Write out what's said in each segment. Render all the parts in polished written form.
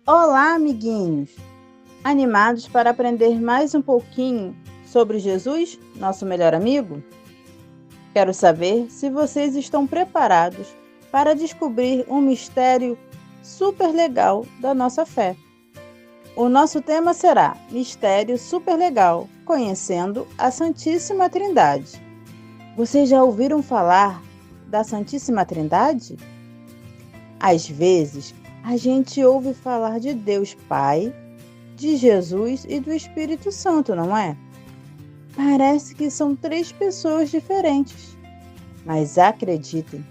Olá, amiguinhos! Animados para aprender mais um pouquinho sobre Jesus, nosso melhor amigo? Quero saber se vocês estão preparados para descobrir um mistério super legal da nossa fé. O nosso tema será Mistério Super Legal, conhecendo a Santíssima Trindade. Vocês já ouviram falar da Santíssima Trindade? Às vezes, a gente ouve falar de Deus Pai, de Jesus e do Espírito Santo, não é? Parece que são três pessoas diferentes. Mas acreditem,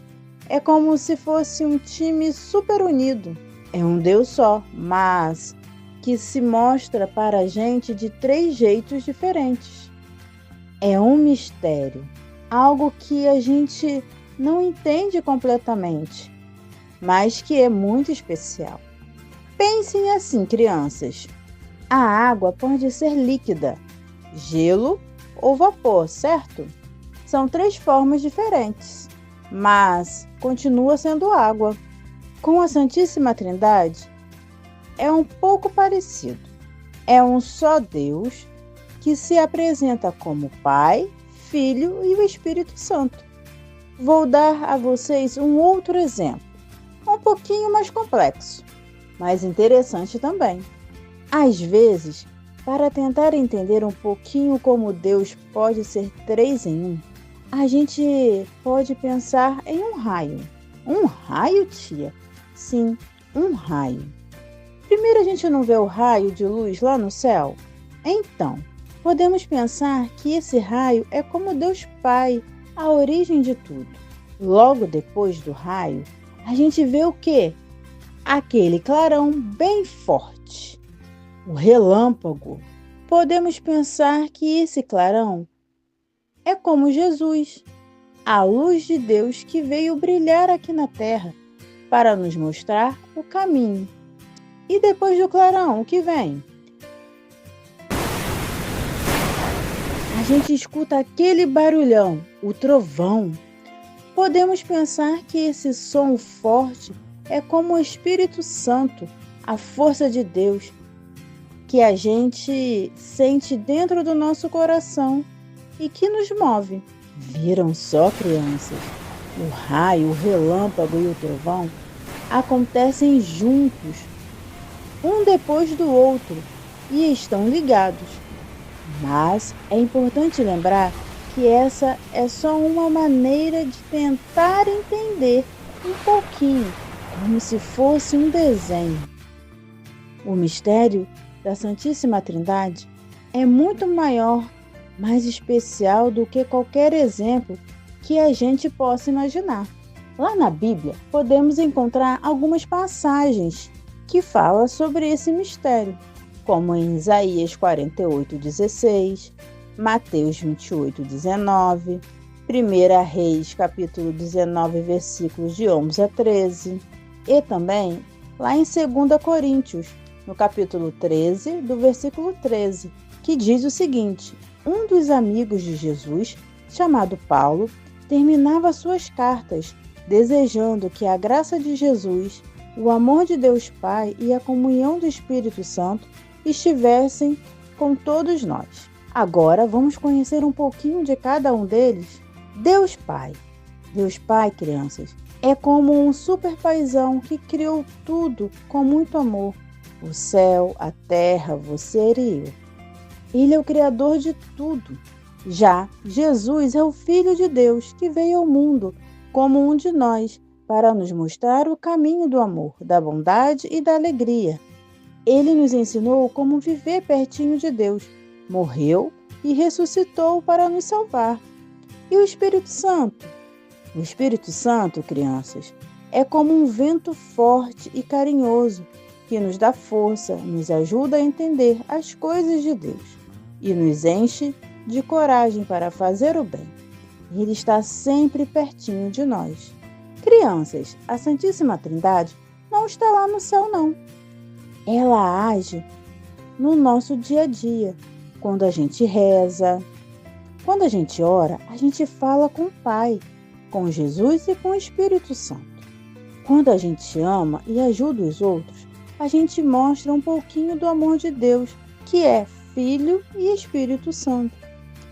é como se fosse um time super unido. É um Deus só, mas que se mostra para a gente de três jeitos diferentes. É um mistério, algo que a gente não entende completamente, mas que é muito especial. Pensem assim, crianças. A água pode ser líquida, gelo ou vapor, certo? São três formas diferentes, mas continua sendo água. Com a Santíssima Trindade, é um pouco parecido. É um só Deus que se apresenta como Pai, Filho e o Espírito Santo. Vou dar a vocês um outro exemplo, um pouquinho mais complexo, mas interessante também. Às vezes, para tentar entender um pouquinho como Deus pode ser três em um, a gente pode pensar em um raio. Um raio, tia? Sim, um raio. Primeiro a gente não vê o raio de luz lá no céu? Então, podemos pensar que esse raio é como Deus Pai, a origem de tudo. Logo depois do raio, a gente vê o quê? Aquele clarão bem forte. O relâmpago. Podemos pensar que esse clarão é como Jesus, a luz de Deus que veio brilhar aqui na terra para nos mostrar o caminho. E depois do clarão, o que vem? A gente escuta aquele barulhão, o trovão. Podemos pensar que esse som forte é como o Espírito Santo, a força de Deus, que a gente sente dentro do nosso coração e que nos move. Viram só, crianças? O raio, o relâmpago e o trovão acontecem juntos, um depois do outro, e estão ligados. Mas é importante lembrar que essa é só uma maneira de tentar entender um pouquinho, como se fosse um desenho. O mistério da Santíssima Trindade é muito maior, mais especial do que qualquer exemplo que a gente possa imaginar. Lá na Bíblia, podemos encontrar algumas passagens que falam sobre esse mistério, como em Isaías 48:16, Mateus 28:19, 1 Reis capítulo 19, versículos de 11 a 13, e também lá em 2 Coríntios, no capítulo 13, do versículo 13, que diz o seguinte: um dos amigos de Jesus, chamado Paulo, terminava suas cartas desejando que a graça de Jesus, o amor de Deus Pai e a comunhão do Espírito Santo estivessem com todos nós. Agora vamos conhecer um pouquinho de cada um deles. Deus Pai. Deus Pai, crianças, é como um super paizão que criou tudo com muito amor. O céu, a terra, você e eu. Ele é o Criador de tudo. Já Jesus é o Filho de Deus que veio ao mundo como um de nós para nos mostrar o caminho do amor, da bondade e da alegria. Ele nos ensinou como viver pertinho de Deus, morreu e ressuscitou para nos salvar. E o Espírito Santo? O Espírito Santo, crianças, é como um vento forte e carinhoso que nos dá força, nos ajuda a entender as coisas de Deus e nos enche de coragem para fazer o bem. Ele está sempre pertinho de nós. Crianças, a Santíssima Trindade não está lá no céu, não. Ela age no nosso dia a dia, quando a gente reza. Quando a gente ora, a gente fala com o Pai, com Jesus e com o Espírito Santo. Quando a gente ama e ajuda os outros, a gente mostra um pouquinho do amor de Deus, que é Filho e Espírito Santo.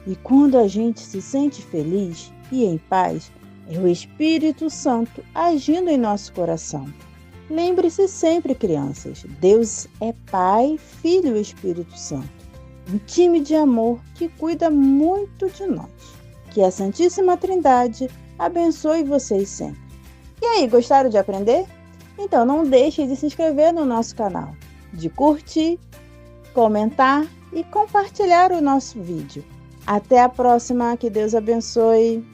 E quando a gente se sente feliz e em paz, é o Espírito Santo agindo em nosso coração. Lembre-se sempre, crianças, Deus é Pai, Filho e Espírito Santo. Um time de amor que cuida muito de nós. Que a Santíssima Trindade abençoe vocês sempre. E aí, gostaram de aprender? Então não deixe de se inscrever no nosso canal, de curtir, comentar e compartilhar o nosso vídeo. Até a próxima, que Deus abençoe!